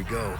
go.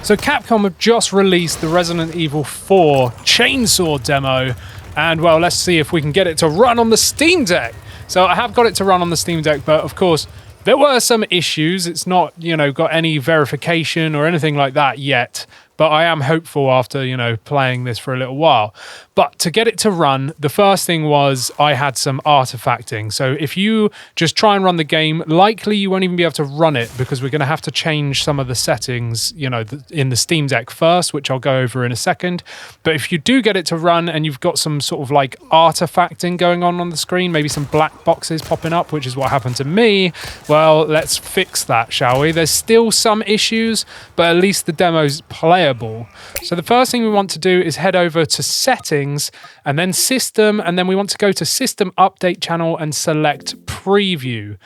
So Capcom have just released the Resident Evil 4 Chainsaw Demo, and well, let's see if we can get it to run on the Steam Deck. So I have got it to run on the Steam Deck, but of course, there were some issues. It's not, got any verification or anything like that yet, but I am hopeful after, playing this for a little while. But to get it to run, the first thing was I had some artifacting. So if you just try and run the game, likely you won't even be able to run it because we're going to have to change some of the settings, in the Steam Deck first, which I'll go over in a second. But if you do get it to run and you've got some sort of like artifacting going on the screen, maybe some black boxes popping up, which is what happened to me, well, let's fix that, shall we? There's still some issues, but at least the demo's playable. So the first thing we want to do is head over to settings and then system, and then we want to go to system update channel and select preview.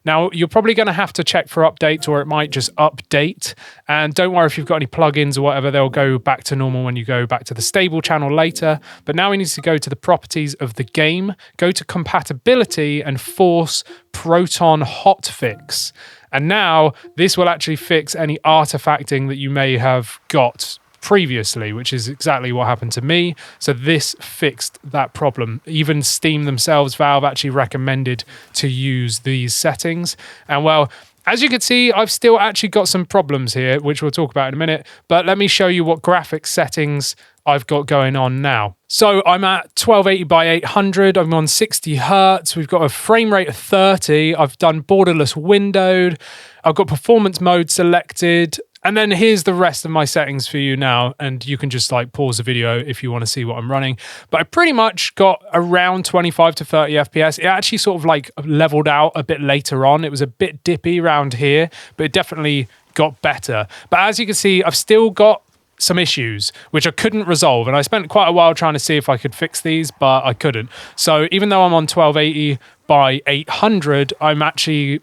Now, you're probably going to have to check for updates, or it might just update. And don't worry if you've got any plugins or whatever, they'll go back to normal when you go back to the stable channel later. But now we need to go to the properties of the game, go to compatibility and force Proton hotfix. And now this will actually fix any artifacting that you may have got previously, which is exactly what happened to me. So this fixed that problem. Even Steam themselves, Valve, actually recommended to use these settings. And well, as you can see, I've still actually got some problems here, which we'll talk about in a minute. But let me show you what graphics settings I've got going on now. So I'm at 1280 by 800. I'm on 60 hertz. We've got a frame rate of 30. I've done borderless windowed. I've got performance mode selected. And then here's the rest of my settings for you now, and you can just like pause the video if you want to see what I'm running. But I pretty much got around 25 to 30 FPS. It actually sort of like leveled out a bit later on. It was a bit dippy around here, but it definitely got better. But as you can see, I've still got some issues which I couldn't resolve, and I spent quite a while trying to see if I could fix these, but I couldn't. So even though I'm on 1280 by 800, I'm actually,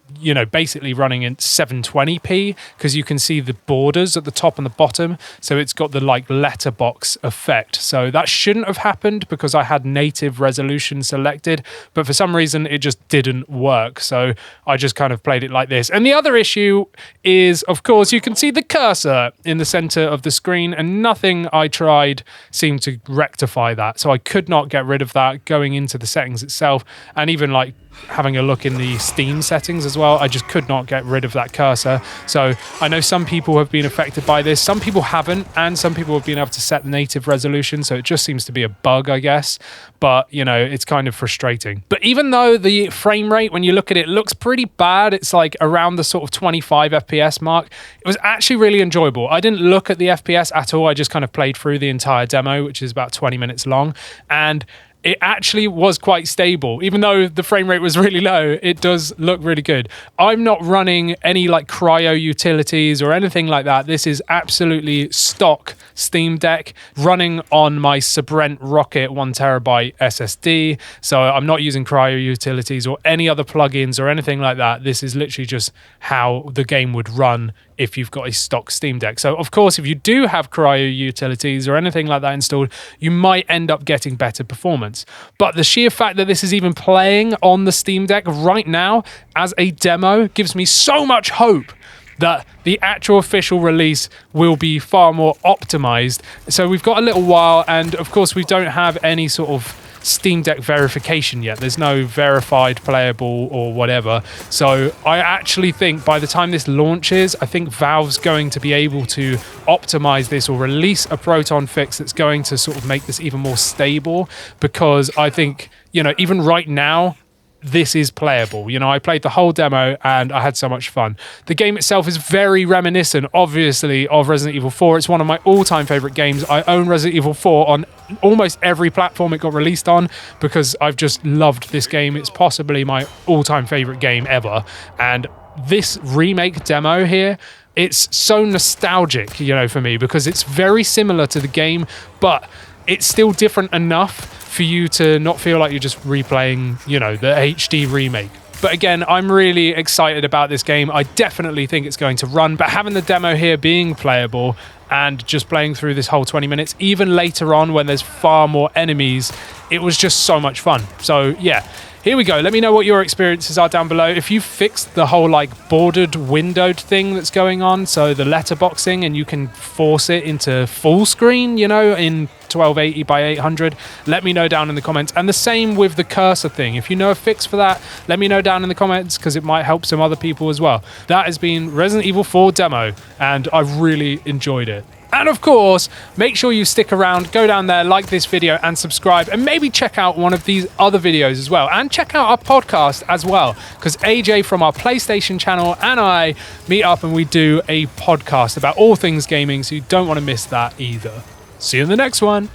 basically running in 720p because you can see the borders at the top and the bottom. So it's got the like letterbox effect. So that shouldn't have happened because I had native resolution selected, but for some reason it just didn't work. So I just kind of played it like this. And the other issue is, of course, you can see the cursor in the center of the screen, and nothing I tried seemed to rectify that. So I could not get rid of that going into the settings itself, and even like having a look in the Steam settings as well, I just could not get rid of that cursor. So I know some people have been affected by this, some people haven't, and some people have been able to set the native resolution, so it just seems to be a bug, I guess. But it's kind of frustrating. But even though the frame rate, when you look at it, looks pretty bad, it's like around the sort of 25 FPS mark, it was actually really enjoyable. I didn't look at the FPS at all, I just kind of played through the entire demo, which is about 20 minutes long, and it actually was quite stable. Even though the frame rate was really low, it does look really good. I'm not running any like cryoutilities or anything like that. This is absolutely stock Steam Deck running on my Sabrent Rocket 1TB SSD. So I'm not using cryoutilities or any other plugins or anything like that. This is literally just how the game would run if you've got a stock Steam Deck. So of course, if you do have cryoutilities or anything like that installed, you might end up getting better performance. But the sheer fact that this is even playing on the Steam Deck right now as a demo gives me so much hope that the actual official release will be far more optimized. So we've got a little while, and of course we don't have any sort of Steam Deck verification yet. There's no verified playable or whatever. So I actually think by the time this launches, I think Valve's going to be able to optimize this or release a Proton fix that's going to sort of make this even more stable, because I think, even right now, this is playable. I played the whole demo and I had so much fun. The game itself is very reminiscent, obviously, of Resident Evil 4. It's one of my all-time favorite games. I own Resident Evil 4 on almost every platform it got released on because I've just loved this game. It's possibly my all-time favorite game ever. And this remake demo here, it's so nostalgic, for me, because it's very similar to the game, but it's still different enough for you to not feel like you're just replaying, the HD remake. But again, I'm really excited about this game. I definitely think it's going to run, but having the demo here being playable and just playing through this whole 20 minutes, even later on when there's far more enemies, it was just so much fun. So yeah, here we go. Let me know what your experiences are down below. If you fixed the whole like bordered windowed thing that's going on, so the letterboxing, and you can force it into full screen, you know, in 1280 by 800, let me know down in the comments. And the same with the cursor thing. If you know a fix for that, let me know down in the comments, because it might help some other people as well. That has been Resident Evil 4 Demo, and I've really enjoyed it. And of course, make sure you stick around, go down there, like this video and subscribe, and maybe check out one of these other videos as well. And check out our podcast as well, because AJ from our PlayStation channel and I meet up and we do a podcast about all things gaming, so you don't want to miss that either. See you in the next one.